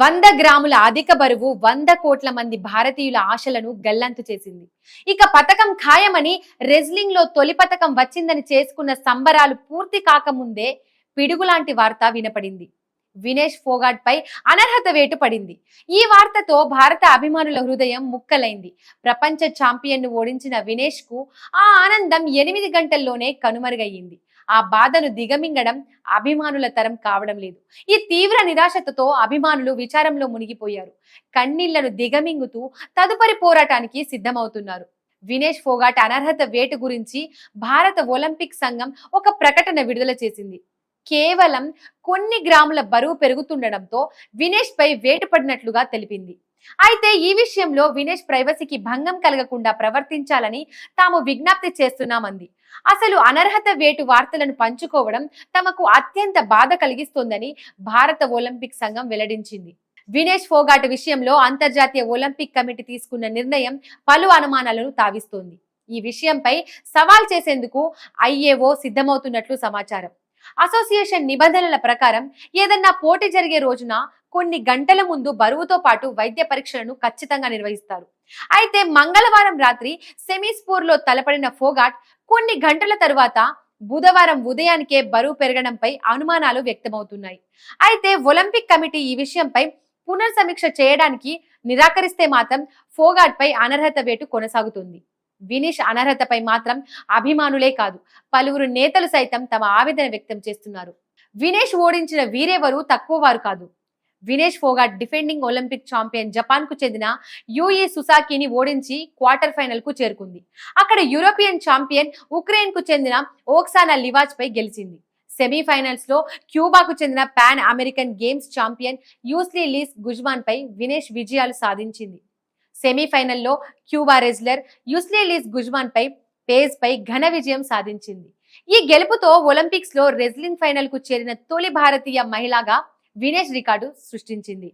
100 గ్రాముల అధిక బరువు 100 కోట్ల మంది భారతీయుల ఆశలను గల్లంతు చేసింది. ఇక పతకం ఖాయమని రెజ్లింగ్ లో తొలి పతకం వచ్చిందని చేసుకున్న సంబరాలు పూర్తి కాకముందే పిడుగులాంటి వార్త వినపడింది. వినేష్ ఫోగాట్ పై అనర్హత వేటు పడింది. ఈ వార్తతో భారత అభిమానుల హృదయం ముక్కలైంది. ప్రపంచ ఛాంపియన్ ను ఓడించిన వినేష్ కు ఆ ఆనందం 8 గంటల్లోనే కనుమరుగయ్యింది. ఆ బాధను దిగమింగడం అభిమానుల తరం కావడం లేదు. ఈ తీవ్ర నిరాశతో అభిమానులు విచారంలో మునిగిపోయారు. కన్నీళ్లను దిగమింగుతూ తదుపరి పోరాటానికి సిద్ధమవుతున్నారు. వినేష్ ఫోగాట్ అనర్హత వేటు గురించి భారత ఒలింపిక్ సంఘం ఒక ప్రకటన విడుదల చేసింది. కేవలం కొన్ని గ్రాముల బరువు పెరుగుతుండటంతో వినేష్ పై వేటు పడినట్లుగా తెలిపింది. అయితే ఈ విషయంలో వినేష్ ప్రైవసీకి భంగం కలగకుండా ప్రవర్తించాలని తాము విజ్ఞప్తి చేస్తున్నామంది. అసలు అనర్హత వేటు వార్తలను పంచుకోవడం తమకు అత్యంత బాధ కలిగిస్తోందని భారత ఒలింపిక్ సంఘం వెల్లడించింది. వినేష్ ఫోగాట్ విషయంలో అంతర్జాతీయ ఒలింపిక్ కమిటీ తీసుకున్న నిర్ణయం పలు అనుమానాలను తావిస్తోంది. ఈ విషయంపై సవాల్ చేసేందుకు ఐఏఓ సిద్ధమవుతున్నట్లు సమాచారం. అసోసియేషన్ నిబంధనల ప్రకారం ఏదన్నా పోటీ జరిగే రోజున కొన్ని గంటల ముందు బరువుతో పాటు వైద్య పరీక్షలను ఖచ్చితంగా నిర్వహిస్తారు. అయితే మంగళవారం రాత్రి సెమీస్పూర్ లో తలపడిన ఫోగాట్ కొన్ని గంటల తరువాత బుధవారం ఉదయానికే బరువు పెరగడంపై అనుమానాలు వ్యక్తమవుతున్నాయి. అయితే ఒలింపిక్ కమిటీ ఈ విషయంపై పునర్సమీక్ష చేయడానికి నిరాకరిస్తే మాత్రం ఫోగాట్ పై అనర్హత వేటు కొనసాగుతుంది. వినేష్ అనర్హతపై మాత్రం అభిమానులే కాదు, పలువురు నేతలు సైతం తమ ఆవేదన వ్యక్తం చేస్తున్నారు. వినేష్ ఓడించిన వీరెవరూ తక్కువ వారు కాదు. Vinesh Phogat defending Olympic champion Japan కు చెందిన యూయి సుసాకిని ఓడించి క్వార్టర్ ఫైనల్ కు చేరుకుంది. అక్కడ యూరోపియన్ ఛాంపియన్ ఉక్రెయిన్ కు చెందిన ఓక్సానా లివాచ్ పై గెలిచింది. సెమీఫైనల్స్ లో క్యూబాకు చెందిన Pan American Games champion Yusneylys Guzman పై వినేష్ విజయాలు సాధించింది. సెమీఫైనల్లో Cuba wrestler Yusneylys Guzman పేజ్ పై ఘన విజయం సాధించింది. ఈ గెలుపుతో ఒలింపిక్స్ లో రెజ్లింగ్ ఫైనల్ కు చేరిన తొలి భారతీయ మహిళగా వినేష్ రికార్డు సృష్టించింది.